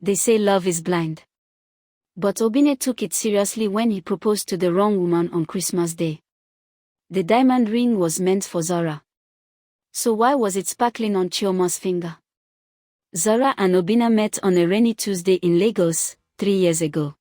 They say love is blind. But Obinna took it seriously when he proposed to the wrong woman on Christmas Day. The diamond ring was meant for Zora. So why was it sparkling on Chioma's finger? Zora and Obinna met on a rainy Tuesday in Lagos, 3 years ago.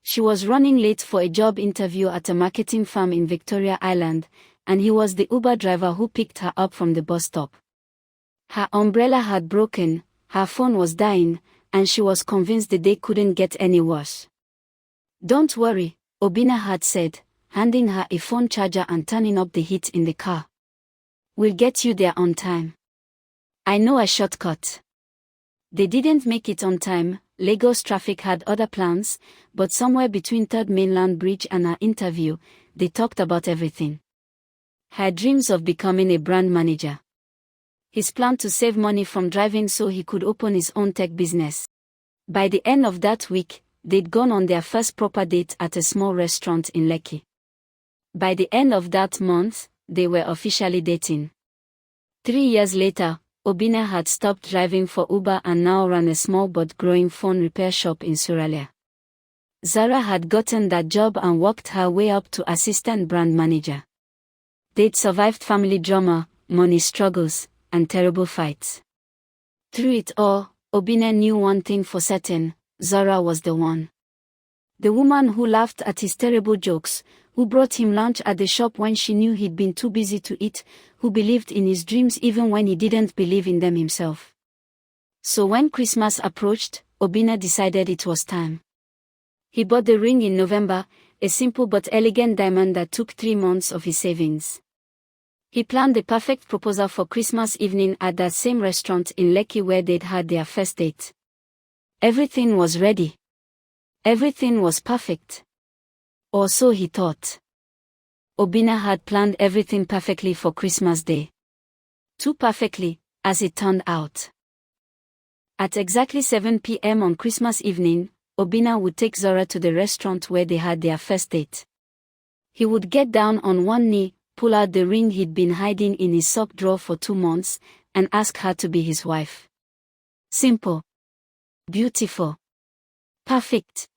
She was running late for a job interview at a marketing firm in Victoria Island, and he was the Uber driver who picked her up from the bus stop. Her umbrella had broken, her phone was dying, and she was convinced the day couldn't get any worse. "Don't worry," Obinna had said, handing her a phone charger and turning up the heat in the car. "We'll get you there on time. I know a shortcut." They didn't make it on time. Lagos traffic had other plans, but somewhere between Third Mainland Bridge and her interview, they talked about everything. Her dreams of becoming a brand manager. His plan to save money from driving so he could open his own tech business. By the end of that week, they'd gone on their first proper date at a small restaurant in Lekki. By the end of that month, they were officially dating. 3 years later, Obinna had stopped driving for Uber and now ran a small but growing phone repair shop in Suralea. Zara had gotten that job and worked her way up to assistant brand manager. They'd survived family drama, money struggles, and terrible fights. Through it all, Obinna knew one thing for certain: Zara was the one. The woman who laughed at his terrible jokes, who brought him lunch at the shop when she knew he'd been too busy to eat, who believed in his dreams even when he didn't believe in them himself. So when Christmas approached, Obinna decided it was time. He bought the ring in November, a simple but elegant diamond that took 3 months of his savings. He planned the perfect proposal for Christmas evening at that same restaurant in Lekki where they'd had their first date. Everything was ready. Everything was perfect. Or so he thought. Obinna had planned everything perfectly for Christmas Day. Too perfectly, as it turned out. At exactly 7 p.m. on Christmas evening, Obinna would take Zora to the restaurant where they had their first date. He would get down on one knee, pull out the ring he'd been hiding in his sock drawer for 2 months, and ask her to be his wife. Simple. Beautiful. Perfect.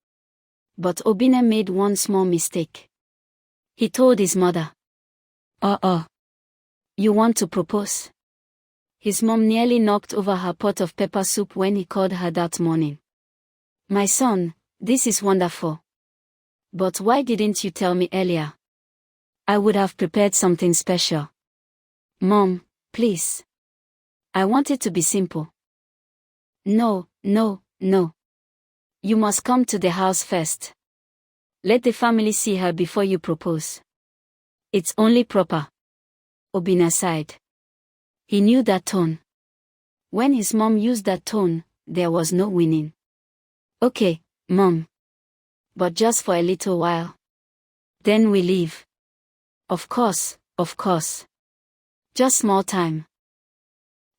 But Obinna made one small mistake. He told his mother. You want to propose?" His mom nearly knocked over her pot of pepper soup when he called her that morning. "My son, this is wonderful. But why didn't you tell me earlier? I would have prepared something special." "Mom, please. I want it to be simple." No. You must come to the house first. Let the family see her before you propose. It's only proper." Obinna sighed. He knew that tone. When his mom used that tone, there was no winning. "Okay, Mom. But just for a little while. Then we leave." Of course. Just small time."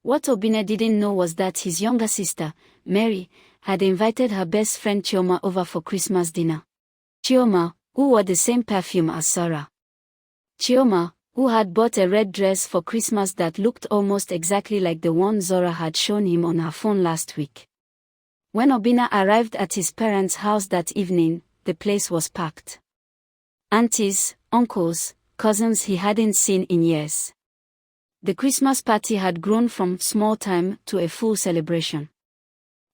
What Obinna didn't know was that his younger sister, Mary, had invited her best friend Chioma over for Christmas dinner. Chioma, who wore the same perfume as Zora. Chioma, who had bought a red dress for Christmas that looked almost exactly like the one Zora had shown him on her phone last week. When Obinna arrived at his parents' house that evening, the place was packed. Aunties, uncles, cousins he hadn't seen in years. The Christmas party had grown from small time to a full celebration.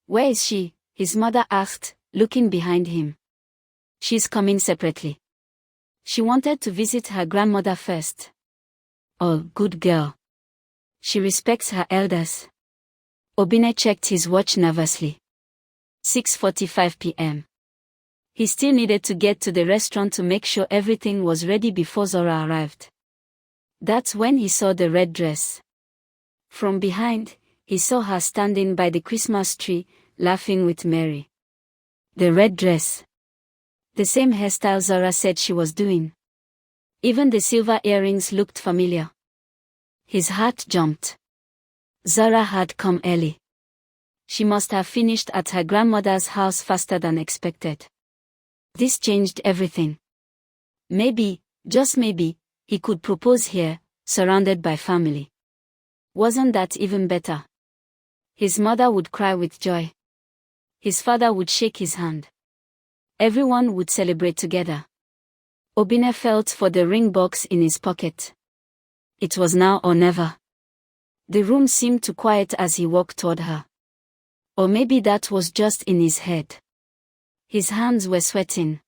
"Where is she?" his mother asked, looking behind him. "She's coming separately. She wanted to visit her grandmother first." "Oh, good girl. She respects her elders." Obinna checked his watch nervously. 6:45 p.m. He still needed to get to the restaurant to make sure everything was ready before Zora arrived. That's when he saw the red dress. From behind, he saw her standing by the Christmas tree, laughing with Mary. The red dress. The same hairstyle Zora said she was doing. Even the silver earrings looked familiar. His heart jumped. Zora had come early. She must have finished at her grandmother's house faster than expected. This changed everything. Maybe, just maybe, he could propose here, surrounded by family. Wasn't that even better? His mother would cry with joy. His father would shake his hand. Everyone would celebrate together. Obinna felt for the ring box in his pocket. It was now or never. The room seemed to quiet as he walked toward her. Or maybe that was just in his head. His hands were sweating.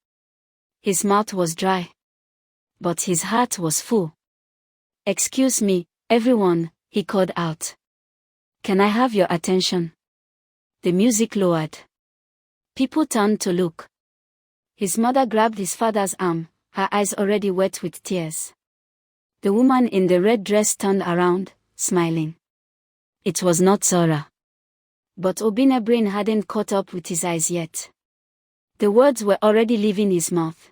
His mouth was dry. But his heart was full. "Excuse me, everyone," he called out. "Can I have your attention?" The music lowered. People turned to look. His mother grabbed his father's arm, her eyes already wet with tears. The woman in the red dress turned around, smiling. It was not Zara. But Obinna's brain hadn't caught up with his eyes yet. The words were already leaving his mouth.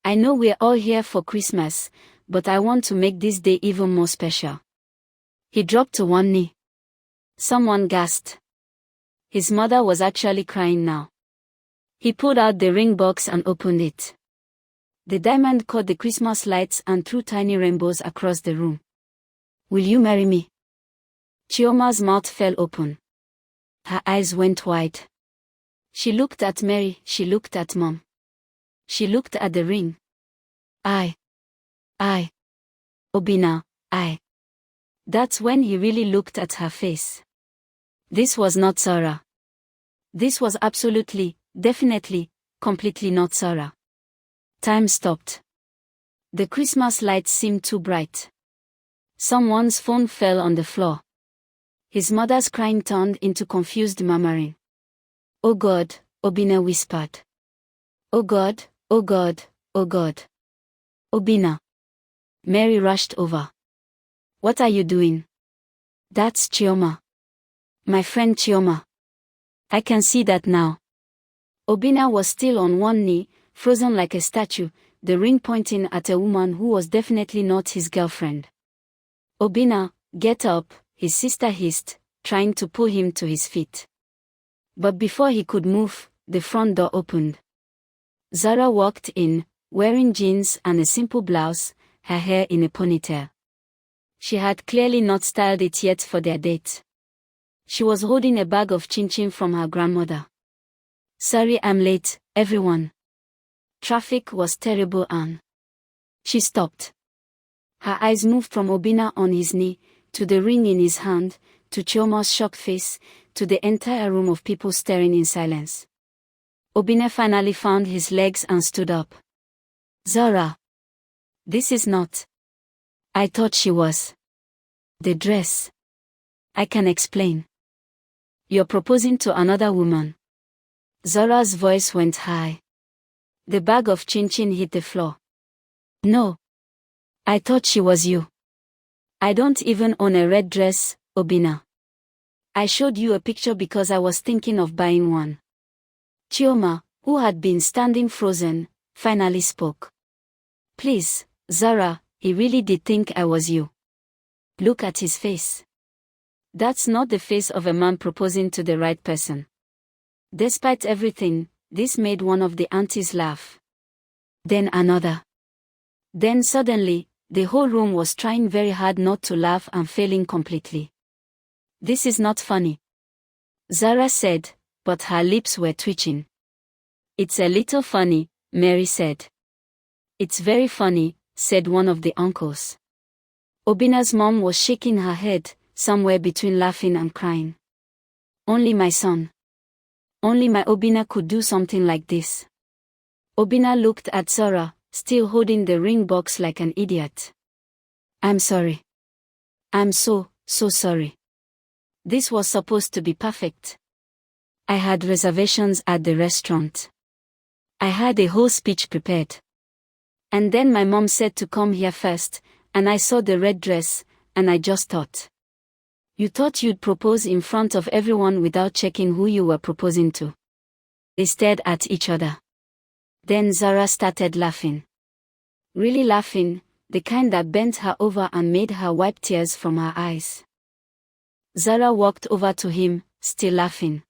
"I know we're all here for Christmas, but I want to make this day even more special." He dropped to one knee. Someone gasped. His mother was actually crying now. He pulled out the ring box and opened it. The diamond caught the Christmas lights and threw tiny rainbows across the room. "Will you marry me?" Chioma's mouth fell open. Her eyes went wide. She looked at Mary, she looked at Mom. She looked at the ring. I. Obinna, I. That's when he really looked at her face. This was not Zara. This was absolutely, definitely, completely not Zara. Time stopped. The Christmas lights seemed too bright. Someone's phone fell on the floor. His mother's crying turned into confused murmuring. "Oh God," Obinna whispered. "Oh God, oh God, oh God." "Obinna." Mary rushed over. "What are you doing?" "That's Chioma. My friend Chioma. I can see that now." Obinna was still on one knee, frozen like a statue, the ring pointing at a woman who was definitely not his girlfriend. "Obinna, get up," his sister hissed, trying to pull him to his feet. But before he could move, the front door opened. Zara walked in, wearing jeans and a simple blouse, her hair in a ponytail. She had clearly not styled it yet for their date. She was holding a bag of chin-chin from her grandmother. "Sorry I'm late, everyone. Traffic was terrible and..." She stopped. Her eyes moved from Obinna on his knee, to the ring in his hand, to Chioma's shocked face, to the entire room of people staring in silence. Obinna finally found his legs and stood up. "Zara. This is not. I thought she was. The dress. I can explain. You're proposing to another woman." Zara's voice went high. The bag of chin-chin hit the floor. "No. I thought she was you. I don't even own a red dress, Obinna. I showed you a picture because I was thinking of buying one." Chioma, who had been standing frozen, finally spoke. "Please, Zara, he really did think I was you. Look at his face. That's not the face of a man proposing to the right person." Despite everything, this made one of the aunties laugh. Then another. Then suddenly, the whole room was trying very hard not to laugh and failing completely. "This is not funny," Zara said, but her lips were twitching. "It's a little funny," Mary said. "It's very funny," said one of the uncles. Obinna's mom was shaking her head, somewhere between laughing and crying. "Only my son. Only my Obinna could do something like this." Obinna looked at Zara, still holding the ring box like an idiot. "I'm sorry. I'm so sorry. This was supposed to be perfect. I had reservations at the restaurant. I had a whole speech prepared. And then my mom said to come here first, and I saw the red dress, and I just thought. You thought you'd propose in front of everyone without checking who you were proposing to." They stared at each other. Then Zara started laughing. Really laughing, the kind that bent her over and made her wipe tears from her eyes. Zara walked over to him, still laughing.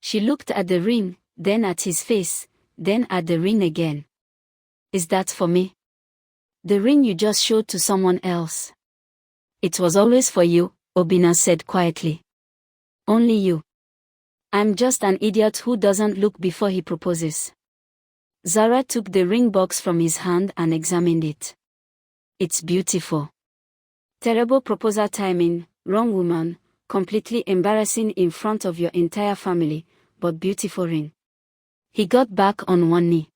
She looked at the ring, then at his face, then at the ring again. "Is that for me? The ring you just showed to someone else?" "It was always for you," Obinna said quietly. "Only you." I'm just an idiot who doesn't look before he proposes. Zara took the ring box from his hand and examined it. It's beautiful. Terrible proposal timing, wrong woman, completely embarrassing in front of your entire family, but beautiful ring. He got back on one knee.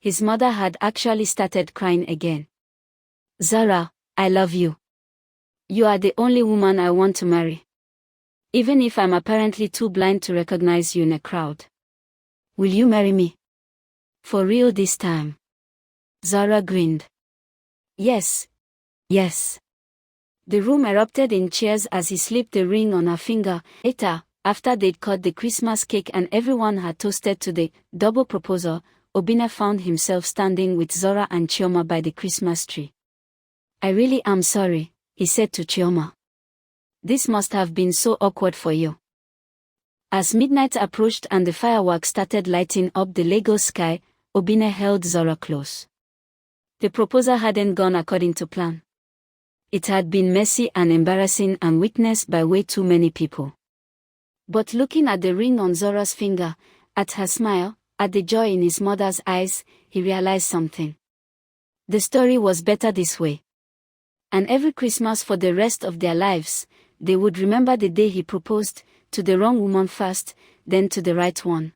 His mother had actually started crying again. Zara, I love you. You are the only woman I want to marry. Even if I'm apparently too blind to recognize you in a crowd. Will you marry me? For real this time? Zara grinned. Yes. Yes. The room erupted in cheers as he slipped the ring on her finger. Later, after they'd cut the Christmas cake and everyone had toasted to the double proposal, Obinna found himself standing with Zora and Chioma by the Christmas tree. I really am sorry, he said to Chioma. This must have been so awkward for you. As midnight approached and the fireworks started lighting up the Lagos sky, Obinna held Zora close. The proposal hadn't gone according to plan. It had been messy and embarrassing and witnessed by way too many people. But looking at the ring on Zora's finger, at her smile, at the joy in his mother's eyes, he realized something. The story was better this way. And every Christmas for the rest of their lives, they would remember the day he proposed, to the wrong woman first, then to the right one.